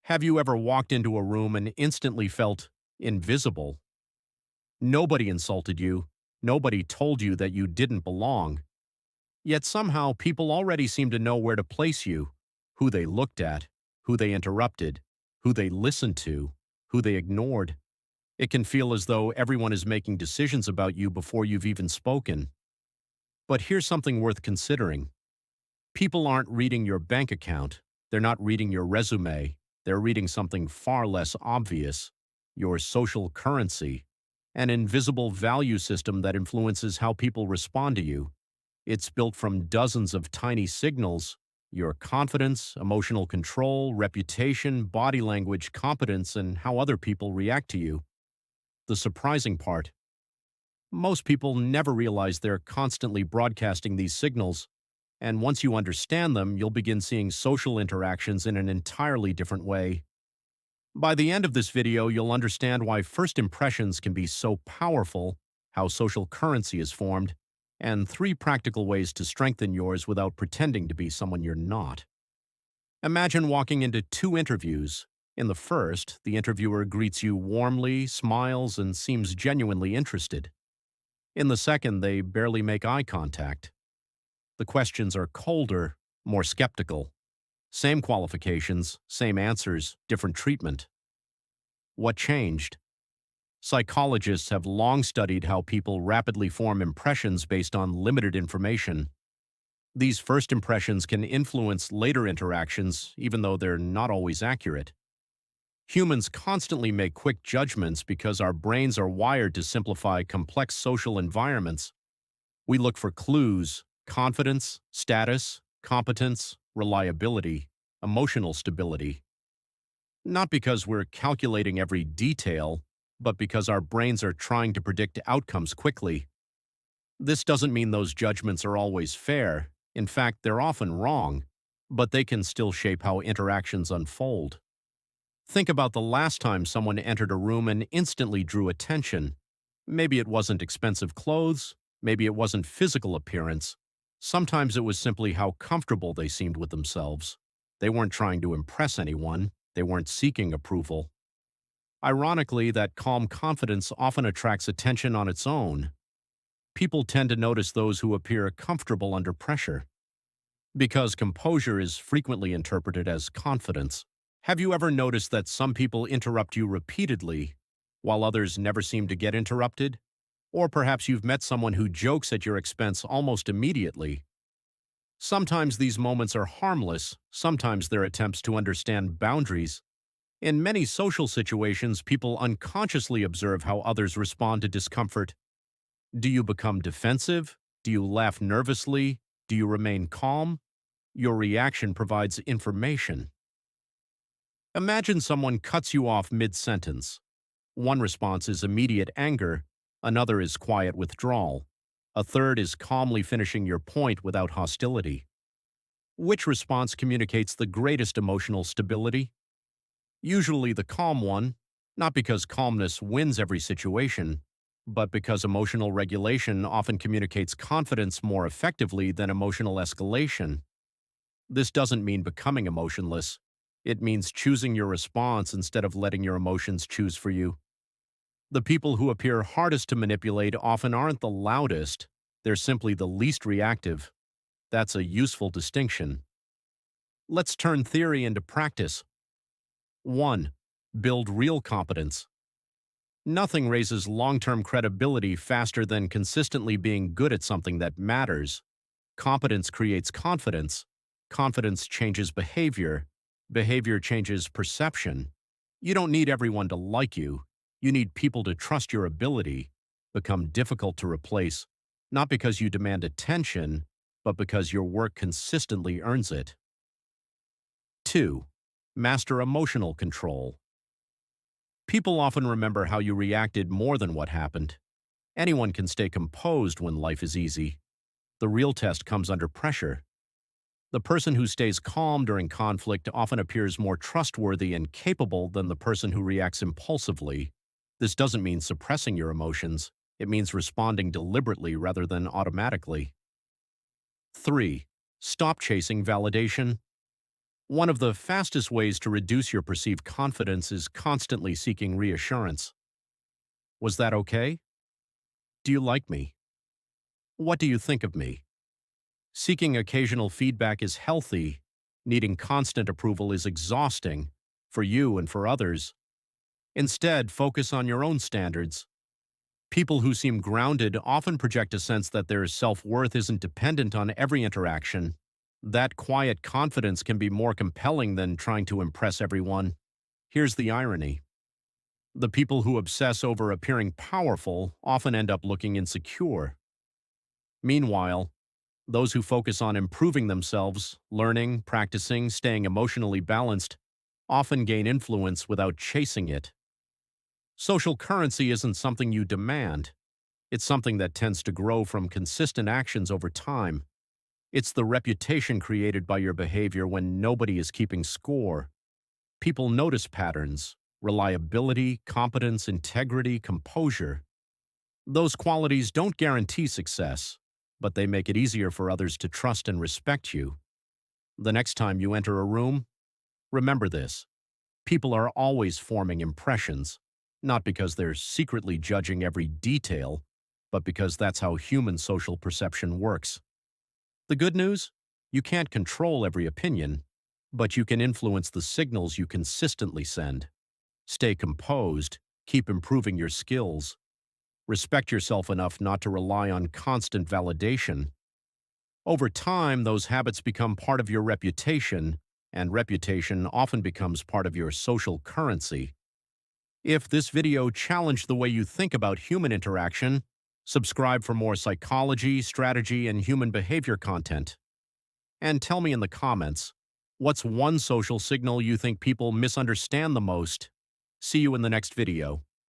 Have you ever walked into a room and instantly felt invisible? Nobody insulted you. Nobody told you that you didn't belong. Yet somehow people already seem to know where to place you, who they looked at, who they interrupted, who they listened to, who they ignored. It can feel as though everyone is making decisions about you before you've even spoken. But here's something worth considering. People aren't reading your bank account. They're not reading your resume. They're reading something far less obvious: your social currency, an invisible value system that influences how people respond to you. It's built from dozens of tiny signals: your confidence, emotional control, reputation, body language, competence, and how other people react to you. The surprising part: most people never realize they're constantly broadcasting these signals, and once you understand them, you'll begin seeing social interactions in an entirely different way. By the end of this video, you'll understand why first impressions can be so powerful, how social currency is formed, and 3 practical ways to strengthen yours without pretending to be someone you're not. Imagine walking into 2 interviews. In the first, the interviewer greets you warmly, smiles, and seems genuinely interested. In the second, they barely make eye contact. The questions are colder, more skeptical. Same qualifications, same answers, different treatment. What changed? Psychologists have long studied how people rapidly form impressions based on limited information. These first impressions can influence later interactions, even though they're not always accurate. Humans constantly make quick judgments because our brains are wired to simplify complex social environments. We look for clues: confidence, status, competence, reliability, emotional stability. Not because we're calculating every detail, but because our brains are trying to predict outcomes quickly. This doesn't mean those judgments are always fair. In fact, they're often wrong, but they can still shape how interactions unfold. Think about the last time someone entered a room and instantly drew attention. Maybe it wasn't expensive clothes, maybe it wasn't physical appearance. Sometimes it was simply how comfortable they seemed with themselves. They weren't trying to impress anyone. They weren't seeking approval. Ironically, that calm confidence often attracts attention on its own. People tend to notice those who appear comfortable under pressure, because composure is frequently interpreted as confidence. Have you ever noticed that some people interrupt you repeatedly, while others never seem to get interrupted? Or perhaps you've met someone who jokes at your expense almost immediately. Sometimes these moments are harmless, sometimes they're attempts to understand boundaries. In many social situations, people unconsciously observe how others respond to discomfort. Do you become defensive? Do you laugh nervously? Do you remain calm? Your reaction provides information. Imagine someone cuts you off mid-sentence. One response is immediate anger, another is quiet withdrawal, a third is calmly finishing your point without hostility. Which response communicates the greatest emotional stability? Usually the calm one, not because calmness wins every situation, but because emotional regulation often communicates confidence more effectively than emotional escalation. This doesn't mean becoming emotionless. It means choosing your response instead of letting your emotions choose for you. The people who appear hardest to manipulate often aren't the loudest, they're simply the least reactive. That's a useful distinction. Let's turn theory into practice. 1. Build real competence. Nothing raises long-term credibility faster than consistently being good at something that matters. Competence creates confidence. Confidence changes behavior. Behavior changes perception. You don't need everyone to like you. You need people to trust your ability. Become difficult to replace, not because you demand attention, but because your work consistently earns it. 2. Master emotional control. People often remember how you reacted more than what happened. Anyone can stay composed when life is easy. The real test comes under pressure. The person who stays calm during conflict often appears more trustworthy and capable than the person who reacts impulsively. This doesn't mean suppressing your emotions. It means responding deliberately rather than automatically. 3. Stop chasing validation. One of the fastest ways to reduce your perceived confidence is constantly seeking reassurance. Was that okay? Do you like me? What do you think of me? Seeking occasional feedback is healthy. Needing constant approval is exhausting for you and for others. Instead, focus on your own standards. People who seem grounded often project a sense that their self-worth isn't dependent on every interaction. That quiet confidence can be more compelling than trying to impress everyone. Here's the irony. The people who obsess over appearing powerful often end up looking insecure. Meanwhile, those who focus on improving themselves, learning, practicing, staying emotionally balanced, often gain influence without chasing it. Social currency isn't something you demand. It's something that tends to grow from consistent actions over time. It's the reputation created by your behavior when nobody is keeping score. People notice patterns, reliability, competence, integrity, composure. Those qualities don't guarantee success, but they make it easier for others to trust and respect you. The next time you enter a room, remember this. People are always forming impressions, not because they're secretly judging every detail, but because that's how human social perception works. The good news? You can't control every opinion, but you can influence the signals you consistently send. Stay composed, keep improving your skills, respect yourself enough not to rely on constant validation. Over time, those habits become part of your reputation, and reputation often becomes part of your social currency. If this video challenged the way you think about human interaction, subscribe for more psychology, strategy, and human behavior content. And tell me in the comments, what's one social signal you think people misunderstand the most? See you in the next video.